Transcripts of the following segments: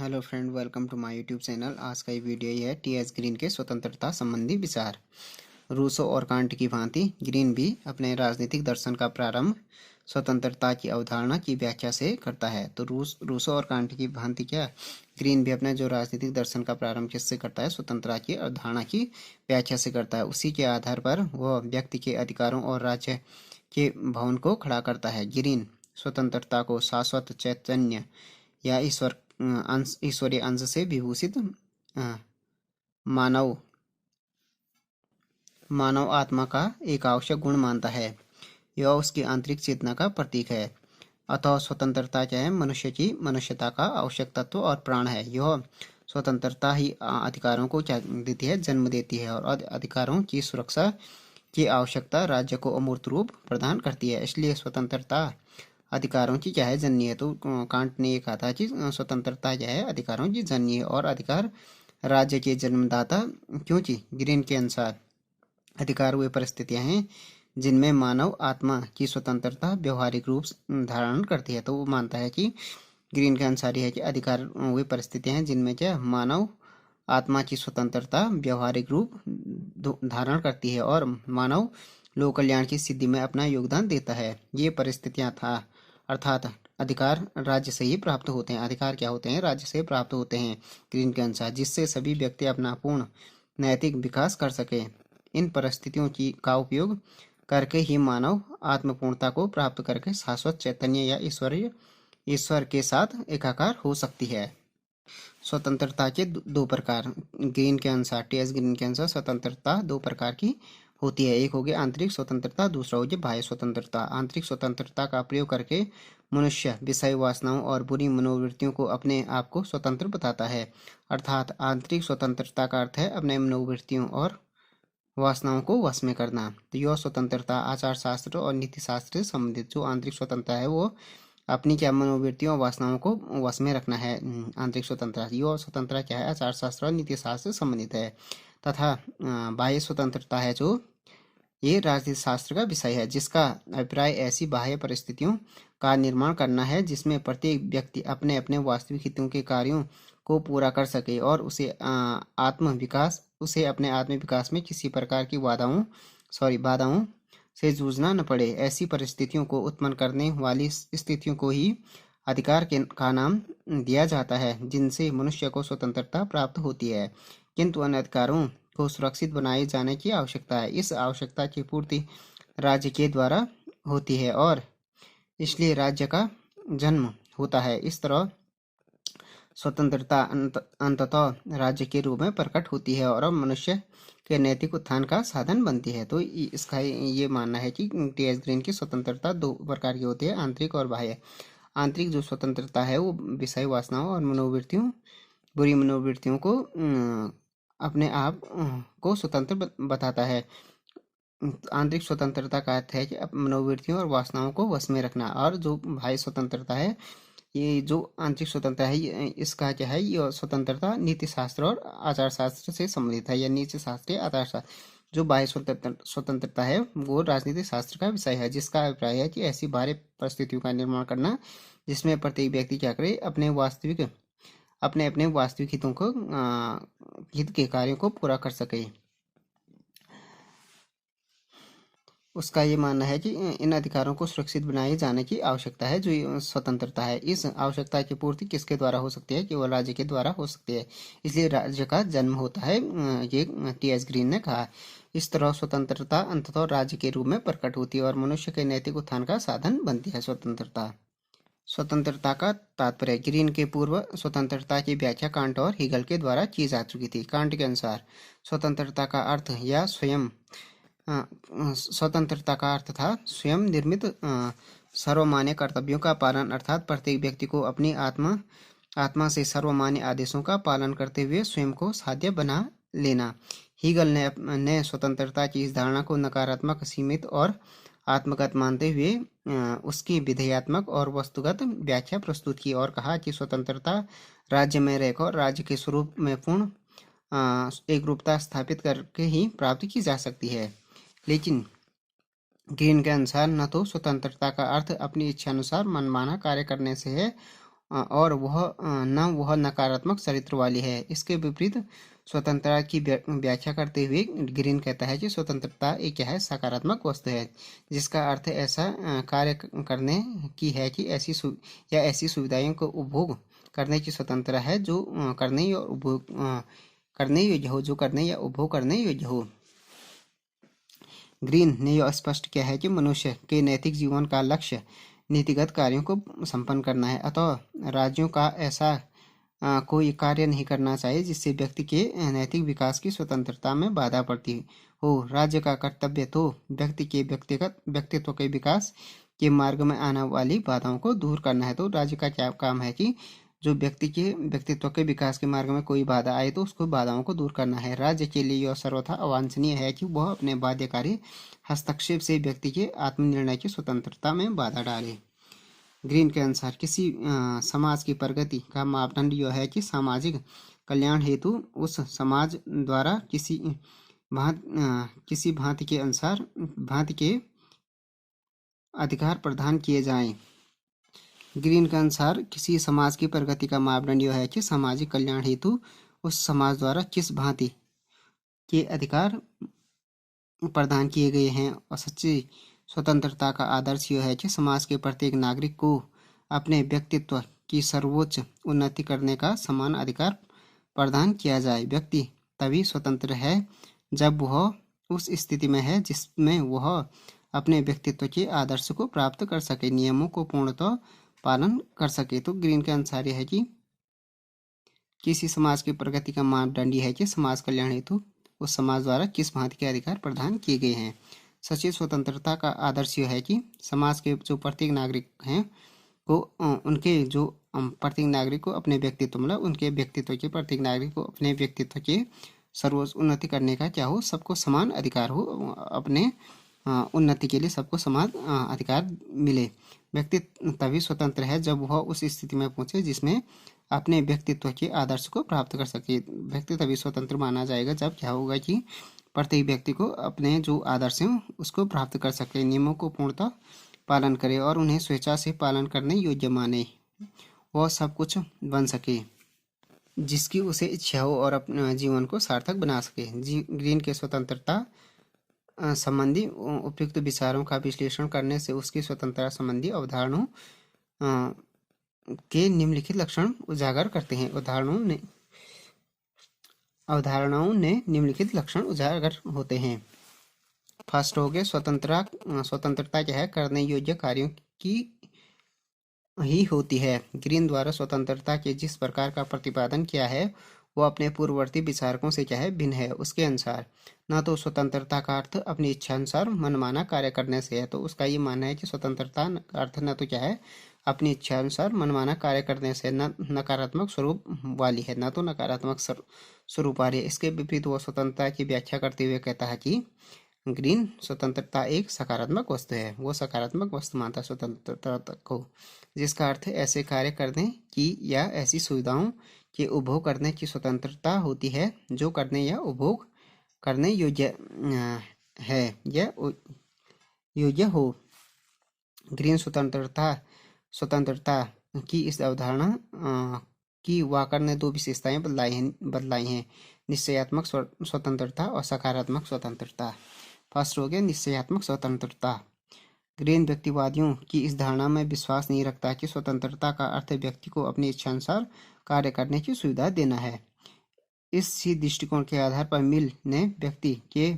Hello friend, welcome to my YouTube channel. आज का ये वीडियो ये है टी.एस. ग्रीन के स्वतंत्रता संबंधी विचार। रूसो और कांट की भांति ग्रीन भी अपने राजनीतिक दर्शन का प्रारंभ स्वतंत्रता की अवधारणा की व्याख्या से करता है। तो रूसो और कांट की भांति क्या ग्रीन भी अपने जो राजनीतिक दर्शन का प्रारंभ किससे करता है? स्वतंत्रता की अवधारणा की व्याख्या से करता है। उसी के आधार पर वह व्यक्ति के अधिकारों और राज्य के भवन को खड़ा करता है। ग्रीन स्वतंत्रता को शाश्वत चैतन्य या ईश्वरीय अंश से विभूषित मानव मानव आत्मा का एक आवश्यक गुण मानता है। यह उसकी आंतरिक चेतना का प्रतीक है। अतः स्वतंत्रता क्या है? मनुष्य की मनुष्यता का आवश्यक तत्व और प्राण है। यह स्वतंत्रता ही अधिकारों को क्या देती है? जन्म देती है। और अधिकारों की सुरक्षा की आवश्यकता राज्य को अमूर्त रूप प्रदान करती है। इसलिए स्वतंत्रता अधिकारों की क्या है? जननी है। तो कांट ने ये कहा था कि स्वतंत्रता क्या है? अधिकारों की जननी है और अधिकार राज्य के जन्मदाता। क्योंकि ग्रीन के अनुसार अधिकार वे परिस्थितियां हैं जिनमें मानव आत्मा की स्वतंत्रता व्यवहारिक रूप धारण करती है। तो वो मानता है कि ग्रीन के अनुसार यह है कि अधिकार वे परिस्थितियां हैं जिनमें क्या मानव आत्मा की स्वतंत्रता व्यवहारिक रूप धारण करती है और मानव लोक कल्याण की सिद्धि में अपना योगदान देता है। ये परिस्थितियां था अर्थात अधिकार राज्य से ही प्राप्त होते हैं। अधिकार क्या होते हैं? राज्य से प्राप्त होते हैं ग्रीन के अनुसार, जिससे सभी व्यक्ति अपना पूर्ण नैतिक विकास कर सके। इन परिस्थितियों की का उपयोग करके ही मानव आत्मपूर्णता को प्राप्त करके शाश्वत चैतन्य या ईश्वर के साथ एकाकार हो सकती है। स्वतंत्रता के दो प्रकार ग्रीन के अनुसार, टी.एस. ग्रीन के अनुसार स्वतंत्रता दो प्रकार की होती है। एक होगी आंतरिक स्वतंत्रता, दूसरा होगी बाह्य स्वतंत्रता। आंतरिक स्वतंत्रता का प्रयोग करके मनुष्य विषय वासनाओं और बुरी मनोवृत्तियों को अपने आप को स्वतंत्र बताता है। अर्थात आंतरिक स्वतंत्रता का अर्थ है अपने मनोवृत्तियों और वासनाओं को वश में करना। तो यह स्वतंत्रता आचार शास्त्र और नीति शास्त्र से संबंधित जो आंतरिक स्वतंत्रता है वो अपनी क्या मनोवृत्तियों और वासनाओं को वश में रखना है। आंतरिक स्वतंत्रता, यह स्वतंत्रता क्या है? आचार शास्त्र और नीति शास्त्र से संबंधित है। तथा बाह्य स्वतंत्रता है जो ये राजनीति शास्त्र का विषय है, जिसका अभिप्राय ऐसी बाह्य परिस्थितियों का निर्माण करना है जिसमें प्रत्येक व्यक्ति अपने अपने वास्तविक हितों के कार्यों को पूरा कर सके और उसे अपने आत्म विकास में किसी प्रकार की बाधाओं से जूझना न पड़े। ऐसी परिस्थितियों को उत्पन्न करने वाली स्थितियों को ही अधिकार का नाम दिया जाता है, जिनसे मनुष्य को स्वतंत्रता प्राप्त होती है। किंतु अन्य अधिकारों को सुरक्षित बनाए जाने की आवश्यकता है। इस आवश्यकता की पूर्ति राज्य के द्वारा होती है और इसलिए राज्य का जन्म होता है। इस तरह स्वतंत्रता अंततः राज्य के रूप में प्रकट होती है और मनुष्य के नैतिक उत्थान का साधन बनती है। तो इसका ये मानना है कि टी.एस. ग्रीन की स्वतंत्रता दो प्रकार की होती है, आंतरिक और बाह्य। आंतरिक जो स्वतंत्रता है वो विषय वासनाओं और बुरी मनोवृत्तियों को अपने आप को स्वतंत्र बताता है। आंतरिक स्वतंत्रता का अर्थ है कि मनोवृत्तियों और वासनाओं को वश में रखना। और जो बाह्य स्वतंत्रता है, ये जो आंतरिक स्वतंत्रता है, इसका क्या है? ये स्वतंत्रता नीति शास्त्र और आचार शास्त्र से संबंधित है या नीति शास्त्र या आचार शास्त्र। जो बाह्य स्वतंत्रता है वो राजनीतिक शास्त्र का विषय है, जिसका अभिप्राय है कि ऐसी बाहरी परिस्थितियों का निर्माण करना जिसमें प्रत्येक व्यक्ति क्या करे? अपने अपने वास्तविक हित के कार्यों को पूरा कर सके। उसका ये मानना है कि इन अधिकारों को सुरक्षित बनाए जाने की आवश्यकता है। जो स्वतंत्रता है, इस आवश्यकता की पूर्ति किसके द्वारा हो सकती है? केवल राज्य के द्वारा हो सकती है। इसलिए राज्य का जन्म होता है, ये टी.एस. ग्रीन ने कहा। इस तरह स्वतंत्रता अंततः राज्य के रूप में प्रकट होती है और मनुष्य के नैतिक उत्थान का साधन बनती है। स्वतंत्रता का तात्पर्य। ग्रीन के पूर्व स्वतंत्रता की व्याख्या कांट और हीगल के द्वारा की जा चुकी थी। कांट के अनुसार स्वतंत्रता का अर्थ या स्वतंत्रता का अर्थ था स्वयं निर्मित सर्वमान्य कर्तव्यों का पालन, अर्थात प्रत्येक व्यक्ति को अपनी आत्मा से सर्वमान्य आदेशों का पालन करते हुए स्वयं को साध्य बना लेना। हीगल ने स्वतंत्रता की इस धारणा को नकारात्मक, सीमित और आत्मगत मानते हुए उसकी विधेयात्मक और वस्तुगत व्याख्या प्रस्तुत की और कहा कि स्वतंत्रता राज्य में रहकर राज्य के स्वरूप में पूर्ण एकरूपता स्थापित करके ही प्राप्त की जा सकती है। लेकिन ग्रीन के अनुसार न तो स्वतंत्रता का अर्थ अपनी इच्छा अनुसार मनमाना कार्य करने से है और वह नकारात्मक चरित्र वाली है। इसके विपरीत स्वतंत्रता की व्याख्या करते हुए ग्रीन कहता है कि स्वतंत्रता एक क्या है, सकारात्मक वस्तु है, जिसका अर्थ ऐसा कार्य करने की है कि ऐसी सुविधाओं को उपभोग करने की स्वतंत्रता है जो करने योग्य हो, जो करने या उपभोग करने योग्य हो। ग्रीन ने यह स्पष्ट किया है कि मनुष्य के नैतिक जीवन का लक्ष्य नीतिगत कार्यों को संपन्न करना है, अतः राज्यों का ऐसा कोई कार्य नहीं करना चाहिए जिससे व्यक्ति के नैतिक विकास की स्वतंत्रता में बाधा पड़ती हो। राज्य का कर्तव्य तो व्यक्ति के व्यक्तित्व के विकास के मार्ग में आने वाली बाधाओं को दूर करना है। तो राज्य का क्या काम है कि जो व्यक्ति के व्यक्तित्व के विकास के मार्ग में कोई बाधा आए तो उसको बाधाओं को दूर करना है। राज्य के लिए यह सर्वथा अवांछनीय है कि वह अपने बाध्यकारी हस्तक्षेप से व्यक्ति के आत्मनिर्णय की स्वतंत्रता में बाधा डाले। ग्रीन के अनुसार किसी समाज की प्रगति का मापदंड यह है कि सामाजिक कल्याण हेतु उस समाज द्वारा किसी भांति के अधिकार प्रदान किए जाएं। ग्रीन के अनुसार किसी समाज की प्रगति का मापदंड यह है कि सामाजिक कल्याण हेतु उस समाज द्वारा किस भांति के अधिकार प्रदान किए गए हैं। और सच्ची स्वतंत्रता का आदर्श यह है कि समाज के प्रत्येक नागरिक को अपने व्यक्तित्व की सर्वोच्च उन्नति करने का समान अधिकार प्रदान किया जाए। व्यक्ति तभी स्वतंत्र है जब वह उस स्थिति में है जिसमें वह अपने व्यक्तित्व के आदर्श को प्राप्त कर सके, नियमों को पूर्णतः पालन कर सके। तो ग्रीन के अनुसार यह है कि किसी समाज की प्रगति का मापदंड यह है कि समाज कल्याण हेतु उस समाज द्वारा किस भांति के अधिकार प्रदान किए गए हैं। सच्ची स्वतंत्रता का आदर्श यह है कि समाज के जो प्रत्येक नागरिक हैं को उनके जो प्रत्येक नागरिक को अपने व्यक्तित्व मतलब उनके व्यक्तित्व के प्रत्येक नागरिक को अपने व्यक्तित्व के सर्वोच्च उन्नति करने का क्या हो, सबको समान अधिकार हो, अपने उन्नति के लिए सबको समान अधिकार मिले। व्यक्ति तभी स्वतंत्र है जब वह उस स्थिति में पहुंचे जिसमें अपने व्यक्तित्व के आदर्श को प्राप्त कर सके। व्यक्ति तभी स्वतंत्र माना जाएगा जब क्या होगा कि प्रत्येक व्यक्ति को अपने जो आदर्श हैं उसको प्राप्त कर सके, नियमों को पूर्णतः पालन करे और उन्हें स्वेच्छा से पालन करने योग्य माने, वह सब कुछ बन सके जिसकी उसे इच्छा हो और अपने जीवन को सार्थक बना सके। ग्रीन के स्वतंत्रता संबंधी उपयुक्त विचारों का विश्लेषण करने से उसकी स्वतंत्रता संबंधी के निम्नलिखित लक्षण उजागर करते हैं। अवधारणाओं ने निम्नलिखित लक्षण उजागर होते हैं। फर्स्ट हो गया स्वतंत्रता क्या है, करने योग्य कार्यों की ही होती है। ग्रीन द्वारा स्वतंत्रता के जिस प्रकार का प्रतिपादन किया है वो अपने पूर्ववर्ती विचारकों से क्या है, भिन्न है। उसके अनुसार न तो स्वतंत्रता का अर्थ अपनी इच्छा अनुसार मनमाना कार्य करने से है, तो उसका ये मानना है कि स्वतंत्रता का अर्थ न तो क्या है अपनी इच्छा अनुसार मनमाना कार्य करने से न नकारात्मक स्वरूप वाली है, न तो नकारात्मक स्वरूप वाली है। इसके विपरीत वो स्वतंत्रता की व्याख्या करते हुए कहता है कि ग्रीन स्वतंत्रता एक सकारात्मक वस्तु है। वो सकारात्मक वस्तु मानता है स्वतंत्रता को, जिसका अर्थ ऐसे कार्य करने की या ऐसी सुविधाओं के उपभोग करने की स्वतंत्रता होती है जो करने या उपभोग करने योग्य है या योग्य हो। ग्रीन स्वतंत्रता की इस अवधारणा की वाकर ने दो विशेषताएं बदलाई हैं, निश्चयात्मक स्वतंत्रता और सकारात्मक स्वतंत्रता। फर्स्ट हो गया निश्चयात्मक स्वतंत्रता। ग्रीन व्यक्तिवादियों की इस धारणा में विश्वास नहीं रखता कि स्वतंत्रता का अर्थ व्यक्ति को अपनी इच्छानुसार कार्य करने की सुविधा देना है। इसी दृष्टिकोण के आधार पर मिल ने व्यक्ति के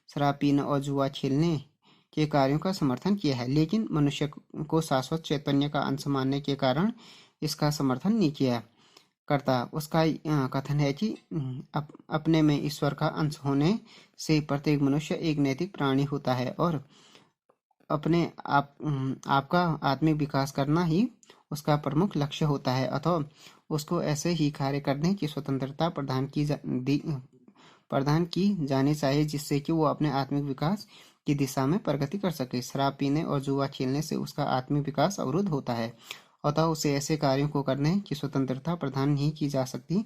शराब पीने और जुआ खेलने के कार्यों का समर्थन किया है, लेकिन मनुष्य को शाश्वत चैतन्य का अंश मानने के कारण इसका समर्थन नहीं किया करता। उसका कथन है कि अपने में ईश्वर का अंश होने से प्रत्येक मनुष्य एक नैतिक प्राणी होता है और अपने आपका आत्मिक विकास करना ही उसका प्रमुख लक्ष्य होता है, अतः उसको ऐसे ही कार्य करने की स्वतंत्रता प्रदान की जानी चाहिए जिससे कि वो अपने आत्मिक विकास की दिशा में प्रगति कर सके। शराब पीने और जुआ खेलने से उसका आत्मिक विकास अवरुद्ध होता है, अतः उसे ऐसे कार्यों को करने की स्वतंत्रता प्रदान नहीं की जा सकती।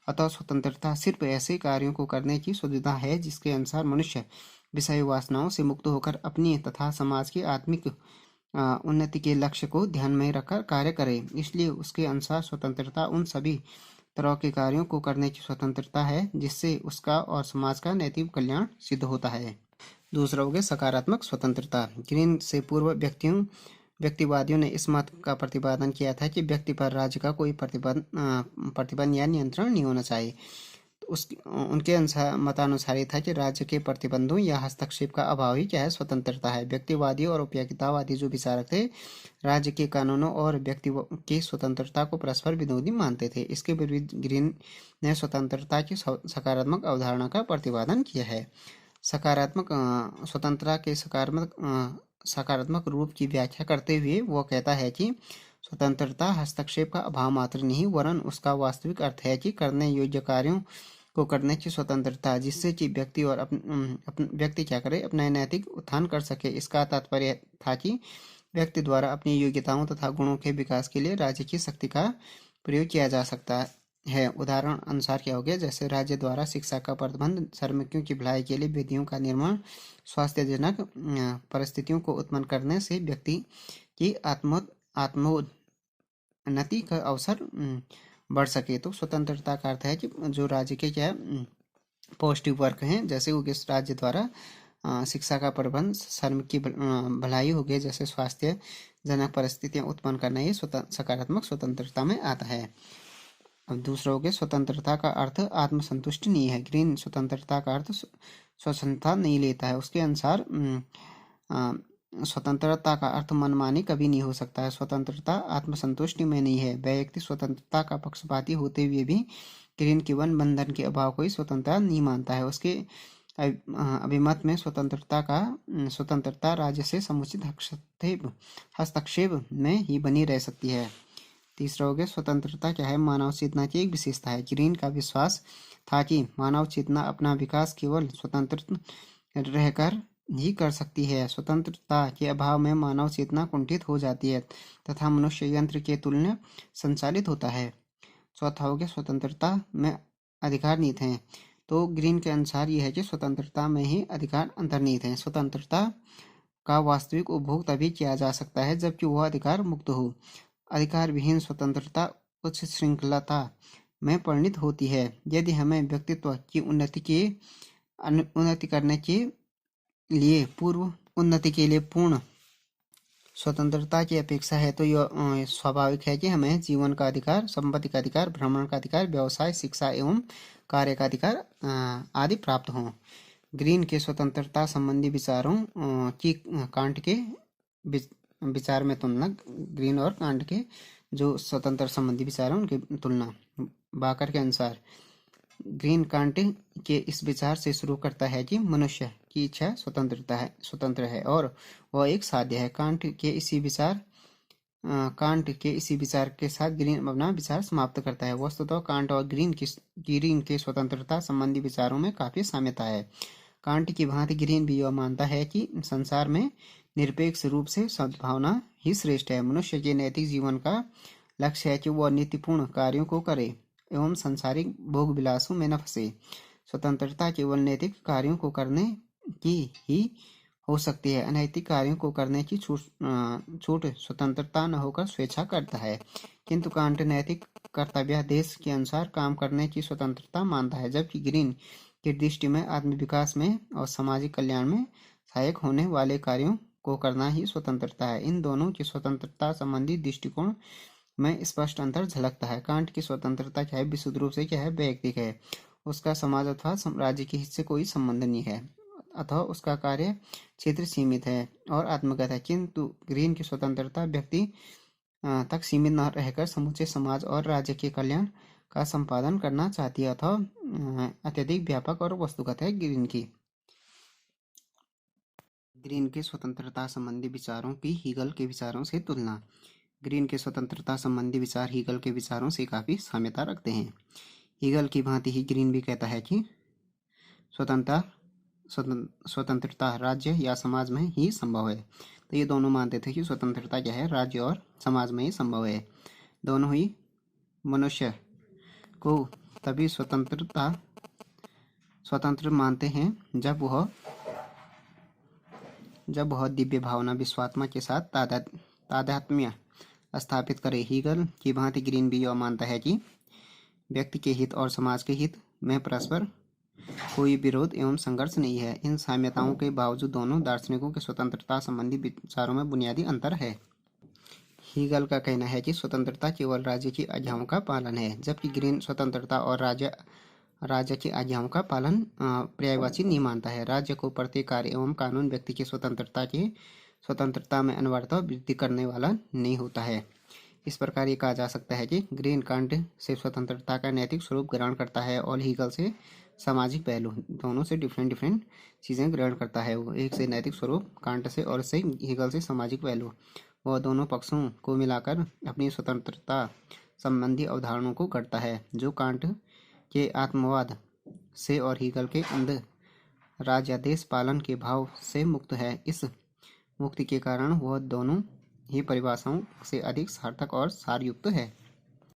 अतः स्वतंत्रता सिर्फ ऐसे कार्यों को करने की सुविधा है जिसके अनुसार मनुष्य विषय वासनाओं से मुक्त होकर अपनी तथा समाज की आत्मिक उन्नति के लक्ष्य को ध्यान में रखकर कार्य करे। इसलिए उसके अनुसार स्वतंत्रता उन सभी तरह के कार्यों को करने की स्वतंत्रता है जिससे उसका और समाज का नैतिक कल्याण सिद्ध होता है। दूसरा हो गया सकारात्मक स्वतंत्रता। ग्रीन से पूर्व व्यक्तिवादियों ने इस मत का प्रतिपादन किया था कि व्यक्ति पर राज्य का कोई प्रतिबंध या नियंत्रण नहीं होना चाहिए। उनके अनुसार मतानुसार ये था कि राज्य के प्रतिबंधों या हस्तक्षेप का अभाव ही क्या है, स्वतंत्रता है। व्यक्तिवादी और उपयोगितावादी जो विचारक थे राज्य के कानूनों और व्यक्ति की स्वतंत्रता को परस्पर विरोधी मानते थे। इसके विरुद्ध ग्रीन ने स्वतंत्रता की सकारात्मक अवधारणा का प्रतिपादन किया है। सकारात्मक स्वतंत्रता के सकारात्मक रूप की व्याख्या करते हुए वो कहता है कि स्वतंत्रता हस्तक्षेप का अभाव मात्र नहीं वरन उसका वास्तविक अर्थ है कि करने योग्य कार्यों को करने की स्वतंत्रता जिससे कि व्यक्ति और व्यक्ति क्या करे, अपना नैतिक उत्थान कर सके। इसका तात्पर्य था कि व्यक्ति द्वारा अपनी योग्यताओं तथा गुणों के विकास के लिए राज्य की शक्ति का प्रयोग किया जा सकता है। उदाहरण अनुसार क्या हो गया, जैसे राज्य द्वारा शिक्षा का प्रबंध, श्रमिकों की भलाई के लिए विधियों का निर्माण, स्वास्थ्यजनक परिस्थितियों को उत्पन्न करने से व्यक्ति की आत्मोन्नति का अवसर बढ़ सके। तो स्वतंत्रता का अर्थ है कि जो राज्य के क्या पॉजिटिव वर्क हैं, जैसे वो किस राज्य द्वारा शिक्षा का प्रबंध, श्रमिक की भलाई हो गई, जैसे स्वास्थ्य जनक परिस्थितियां उत्पन्न करना, ये सकारात्मक स्वतंत्रता में आता है। अब दूसरा हो गया स्वतंत्रता का अर्थ आत्मसंतुष्टि नहीं है। ग्रीन स्वतंत्रता का अर्थ स्वतंत्रता नहीं लेता है। उसके अनुसार स्वतंत्रता का अर्थ मनमानी कभी नहीं हो सकता है। स्वतंत्रता आत्मसंतुष्टि में नहीं है। व्यक्ति स्वतंत्रता का पक्षपाती होते हुए भी ग्रीन के वन बंधन के अभाव को ही स्वतंत्रता नहीं मानता है। उसके अभिमत में स्वतंत्रता राज्य से समुचित हस्तक्षेप में ही बनी रह सकती है। तीसरा हो गया स्वतंत्रता क्या है, मानव चेतना की एक विशेषता है। ग्रीन का विश्वास था कि मानव चेतना अपना विकास केवल स्वतंत्र रहकर ही कर सकती है। स्वतंत्रता के अभाव में मानव चेतना कुंठित हो जाती है तथा मनुष्य यंत्र के तुल्य संचालित होता है। चौथा हो गया स्वतंत्रता में अधिकार निहित हैं। तो ग्रीन के अनुसार यह है कि स्वतंत्रता में ही अधिकार अंतर्निहित हैं। स्वतंत्रता का वास्तविक उपभोग तभी किया जा सकता है जबकि वह अधिकार मुक्त हो। अधिकार विहीन स्वतंत्रता उच्च श्रृंखलता में परिणित होती है। यदि हमें व्यक्तित्व की उन्नति करने के लिए पूर्ण स्वतंत्रता की अपेक्षा है तो यह स्वाभाविक है कि हमें जीवन का अधिकार, संपत्ति का अधिकार, भ्रमण का अधिकार, व्यवसाय, शिक्षा एवं कार्य का अधिकार आदि प्राप्त हों। ग्रीन के स्वतंत्रता संबंधी विचारों की कांट के विचार में तुलना, ग्रीन और कांट के जो स्वतंत्र संबंधी विचार हैं उनकी तुलना। बाकर के अनुसार ग्रीन कांट के इस विचार से शुरू करता है कि मनुष्य की इच्छा स्वतंत्र है और वह एक साध्य है। कांट के इसी विचार के साथ ग्रीन अपना विचार समाप्त करता है। वस्तुतः कांट और ग्रीन के स्वतंत्रता संबंधी विचारों में काफी साम्यता है। कांट की भांति ग्रीन भी यह मानता है कि संसार में निरपेक्ष रूप से सद्भावना ही श्रेष्ठ है। मनुष्य के नैतिक जीवन का लक्ष्य है कि वह नीतिपूर्ण कार्यों को करे एवं सांसारिक भोग विलासों में न फंसे। स्वतंत्रता केवल नैतिक कार्यों को करने की ही हो सकती है। अनैतिक कार्यों को करने की छूट स्वतंत्रता न होकर स्वेच्छा करता है। किंतु कांट नैतिक कर्तव्यादेश के अनुसार काम करने की स्वतंत्रता मानता है, जबकि ग्रीन की दृष्टि में आत्मविकास में और सामाजिक कल्याण में सहायक होने वाले कार्यों को करना ही स्वतंत्रता है। इन दोनों की स्वतंत्रता संबंधी दृष्टिकोण में स्पष्ट अंतर झलकता है। कांट की स्वतंत्रता क्या है, विशुद्ध रूप से क्या है, वैयक्तिक है। उसका समाज अथवा राज्य के हित से कोई संबंध नहीं है अथवा उसका कार्य क्षेत्र सीमित है और आत्मगत है। किंतु ग्रीन की स्वतंत्रता व्यक्ति तक सीमित न रहकर समूचे समाज और राज्य के कल्याण का संपादन करना चाहती है अथवा अत्यधिक व्यापक और वस्तुगत है। ग्रीन के स्वतंत्रता संबंधी विचारों की हीगल के विचारों से तुलना। ग्रीन के स्वतंत्रता संबंधी विचार हीगल के विचारों से काफी साम्यता रखते हैं। हीगल की भांति ही ग्रीन भी कहता है कि स्वतंत्रता राज्य या समाज में ही संभव है। तो ये दोनों मानते थे कि स्वतंत्रता क्या है, राज्य और समाज में ही संभव है। दोनों ही मनुष्य को तभी स्वतंत्र मानते हैं जब वह जब वह दिव्य भावना विश्वात्मा के साथ तादात्म्य स्थापित करे। हीगल की भांति ग्रीन भी यह मानता है कि व्यक्ति के हित और समाज के हित में परस्पर कोई विरोध एवं संघर्ष नहीं है। इन साम्यताओं के बावजूद दोनों दार्शनिकों के स्वतंत्रता संबंधी विचारों में बुनियादी अंतर है। हीगल का कहना है कि स्वतंत्रता केवल राज्य की आज्ञाओं का पालन है, जबकि ग्रीन स्वतंत्रता और राज्य की आज्ञाओं का पालन पर्यायवाची नहीं मानता है। राज्य को प्रत्येक कार्य एवं कानून व्यक्ति की स्वतंत्रता में अनिवार्यतः वृद्धि करने वाला नहीं होता है। इस प्रकार ये कहा जा सकता है कि ग्रीन कांट से स्वतंत्रता का नैतिक स्वरूप ग्रहण करता है और हीगल से सामाजिक पहलू, दोनों से डिफरेंट चीज़ें ग्रहण करता है। वो एक से नैतिक स्वरूप कांट से और से हीगल से सामाजिक पहलू, वह दोनों पक्षों को मिलाकर अपनी स्वतंत्रता संबंधी अवधारणाओं को करता है, जो कांट के आत्मवाद से और हीगल के अंध राज्यादेश पालन के भाव से मुक्त है। इस मुक्ति के कारण वह दोनों ही परिभाषाओं से अधिक सार्थक और सारयुक्त है।